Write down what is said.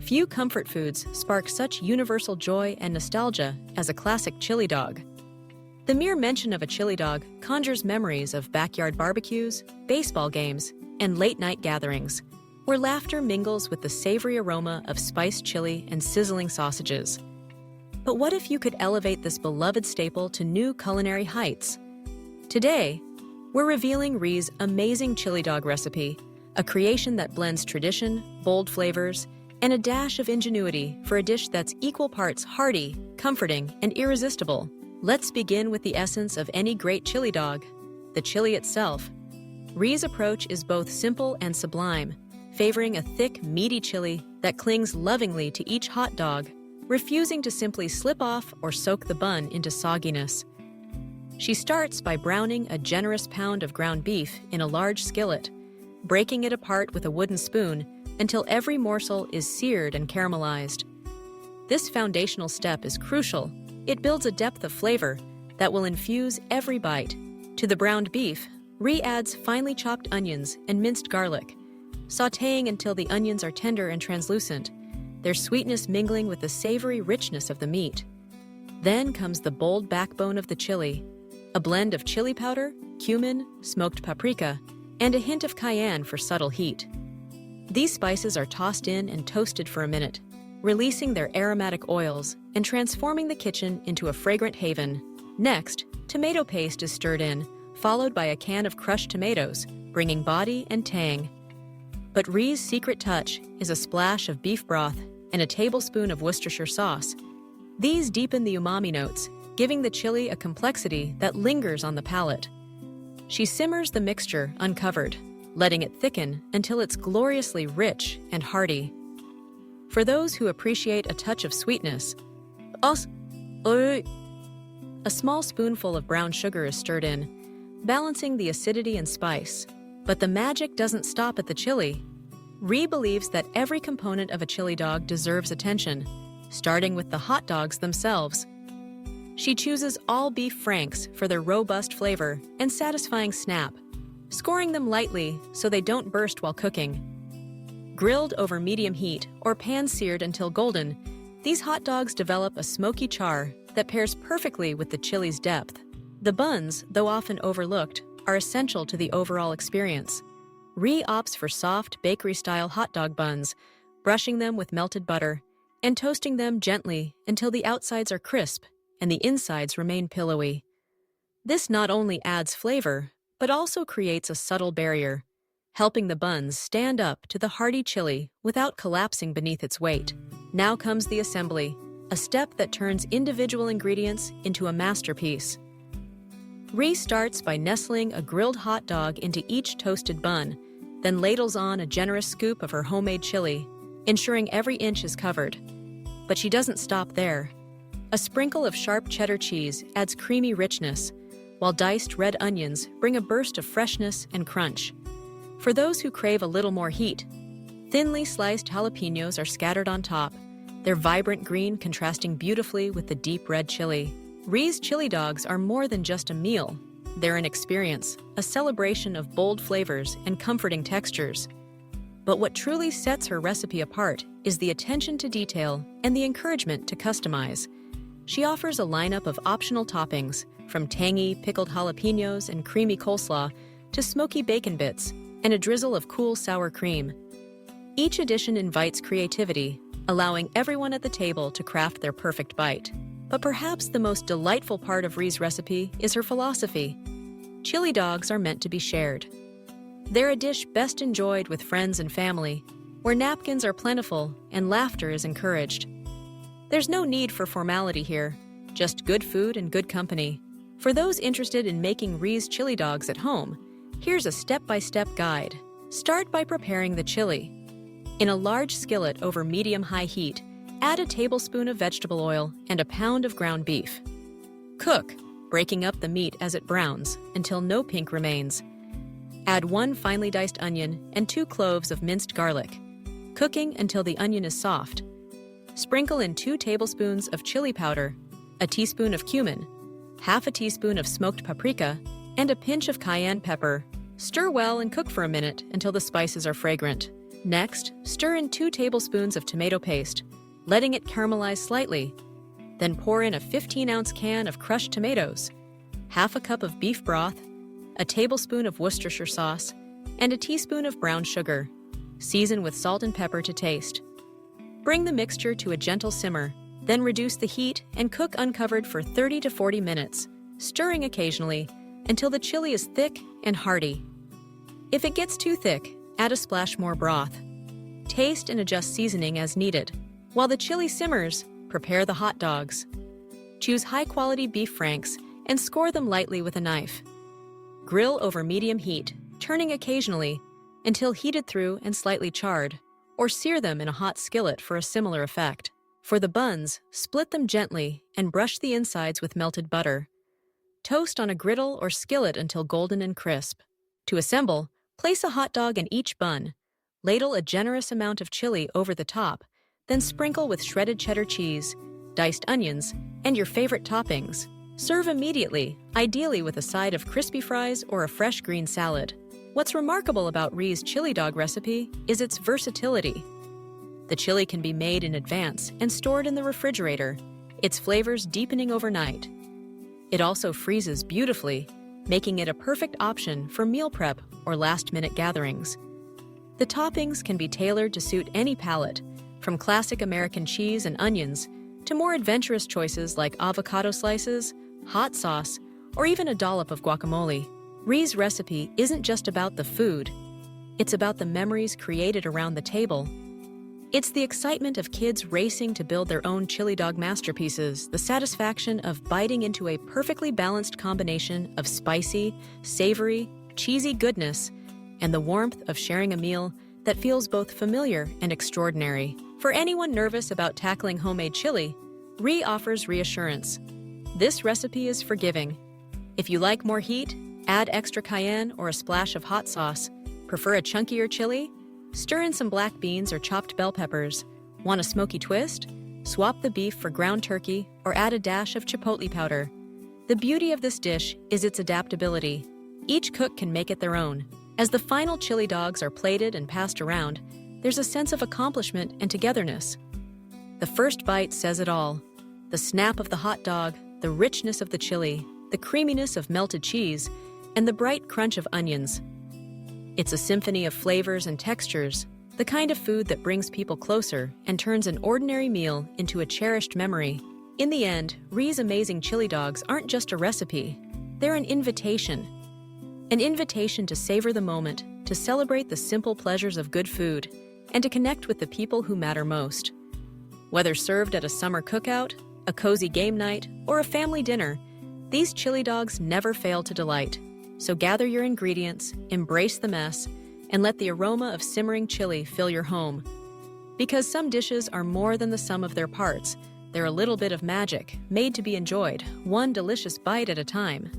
Few comfort foods spark such universal joy and nostalgia as a classic chili dog. The mere mention of a chili dog conjures memories of backyard barbecues, baseball games, and late-night gatherings, where laughter mingles with the savory aroma of spiced chili and sizzling sausages. But what if you could elevate this beloved staple to new culinary heights? Today, we're revealing Rees' amazing chili dog recipe, a creation that blends tradition, bold flavors, and a dash of ingenuity for a dish that's equal parts hearty, comforting, and irresistible. Let's begin with the essence of any great chili dog, the chili itself. Rees' approach is both simple and sublime, favoring a thick, meaty chili that clings lovingly to each hot dog, refusing to simply slip off or soak the bun into sogginess. She starts by browning a generous pound of ground beef in a large skillet, breaking it apart with a wooden spoon until every morsel is seared and caramelized. This foundational step is crucial. It builds a depth of flavor that will infuse every bite. To the browned beef, Rees adds finely chopped onions and minced garlic, sautéing until the onions are tender and translucent, their sweetness mingling with the savory richness of the meat. Then comes the bold backbone of the chili, a blend of chili powder, cumin, smoked paprika, and a hint of cayenne for subtle heat. These spices are tossed in and toasted for a minute, releasing their aromatic oils and transforming the kitchen into a fragrant haven. Next, tomato paste is stirred in, followed by a can of crushed tomatoes, bringing body and tang. But Rees' secret touch is a splash of beef broth and a tablespoon of Worcestershire sauce. These deepen the umami notes, giving the chili a complexity that lingers on the palate. She simmers the mixture uncovered, letting it thicken until it's gloriously rich and hearty. For those who appreciate a touch of sweetness, a small spoonful of brown sugar is stirred in, balancing the acidity and spice. But the magic doesn't stop at the chili. Rees believes that every component of a chili dog deserves attention, starting with the hot dogs themselves. She chooses all beef franks for their robust flavor and satisfying snap, scoring them lightly so they don't burst while cooking. Grilled over medium heat or pan-seared until golden, these hot dogs develop a smoky char that pairs perfectly with the chili's depth. The buns, though often overlooked, are essential to the overall experience. Rees opts for soft, bakery-style hot dog buns, brushing them with melted butter and toasting them gently until the outsides are crisp and the insides remain pillowy. This not only adds flavor, but also creates a subtle barrier, helping the buns stand up to the hearty chili without collapsing beneath its weight. Now comes the assembly, a step that turns individual ingredients into a masterpiece. Rees starts by nestling a grilled hot dog into each toasted bun, then ladles on a generous scoop of her homemade chili, ensuring every inch is covered. But she doesn't stop there. A sprinkle of sharp cheddar cheese adds creamy richness, while diced red onions bring a burst of freshness and crunch. For those who crave a little more heat, thinly sliced jalapenos are scattered on top, their vibrant green contrasting beautifully with the deep red chili. Rees' chili dogs are more than just a meal. They're an experience, a celebration of bold flavors and comforting textures. But what truly sets her recipe apart is the attention to detail and the encouragement to customize. She offers a lineup of optional toppings, from tangy pickled jalapenos and creamy coleslaw to smoky bacon bits and a drizzle of cool sour cream. Each addition invites creativity, allowing everyone at the table to craft their perfect bite. But perhaps the most delightful part of Rees' recipe is her philosophy. Chili dogs are meant to be shared. They're a dish best enjoyed with friends and family, where napkins are plentiful and laughter is encouraged. There's no need for formality here, just good food and good company. For those interested in making Rees' chili dogs at home, here's a step-by-step guide. Start by preparing the chili. In a large skillet over medium-high heat, add a tablespoon of vegetable oil and a pound of ground beef. Cook, breaking up the meat as it browns until no pink remains. Add 1 finely diced onion and 2 cloves of minced garlic, cooking until the onion is soft. Sprinkle in 2 tablespoons of chili powder, a teaspoon of cumin, half a teaspoon of smoked paprika, and a pinch of cayenne pepper. Stir well and cook for a minute until the spices are fragrant. Next, stir in 2 tablespoons of tomato paste, letting it caramelize slightly. Then pour in a 15-ounce can of crushed tomatoes, half a cup of beef broth, a tablespoon of Worcestershire sauce, and a teaspoon of brown sugar. Season with salt and pepper to taste. Bring the mixture to a gentle simmer, then reduce the heat and cook uncovered for 30 to 40 minutes, stirring occasionally until the chili is thick and hearty. If it gets too thick, add a splash more broth. Taste and adjust seasoning as needed. While the chili simmers, prepare the hot dogs. Choose high-quality beef franks and score them lightly with a knife. Grill over medium heat, turning occasionally until heated through and slightly charred, or sear them in a hot skillet for a similar effect. For the buns, split them gently and brush the insides with melted butter. Toast on a griddle or skillet until golden and crisp. To assemble, place a hot dog in each bun. Ladle a generous amount of chili over the top, then sprinkle with shredded cheddar cheese, diced onions, and your favorite toppings. Serve immediately, ideally with a side of crispy fries or a fresh green salad. What's remarkable about Rees' chili dog recipe is its versatility. The chili can be made in advance and stored in the refrigerator, its flavors deepening overnight. It also freezes beautifully, making it a perfect option for meal prep or last-minute gatherings. The toppings can be tailored to suit any palate, from classic American cheese and onions to more adventurous choices like avocado slices, hot sauce, or even a dollop of guacamole. Rees' recipe isn't just about the food, it's about the memories created around the table. It's the excitement of kids racing to build their own chili dog masterpieces, the satisfaction of biting into a perfectly balanced combination of spicy, savory, cheesy goodness, and the warmth of sharing a meal that feels both familiar and extraordinary. For anyone nervous about tackling homemade chili, Rees offers reassurance. This recipe is forgiving. If you like more heat, add extra cayenne or a splash of hot sauce. Prefer a chunkier chili? Stir in some black beans or chopped bell peppers. Want a smoky twist? Swap the beef for ground turkey or add a dash of chipotle powder. The beauty of this dish is its adaptability. Each cook can make it their own. As the final chili dogs are plated and passed around, there's a sense of accomplishment and togetherness. The first bite says it all. The snap of the hot dog, the richness of the chili, the creaminess of melted cheese, and the bright crunch of onions. It's a symphony of flavors and textures, the kind of food that brings people closer and turns an ordinary meal into a cherished memory. In the end, Rees' amazing chili dogs aren't just a recipe, they're an invitation. An invitation to savor the moment, to celebrate the simple pleasures of good food, and to connect with the people who matter most. Whether served at a summer cookout, a cozy game night, or a family dinner, these chili dogs never fail to delight. So gather your ingredients, embrace the mess, and let the aroma of simmering chili fill your home. Because some dishes are more than the sum of their parts, they're a little bit of magic, made to be enjoyed, one delicious bite at a time.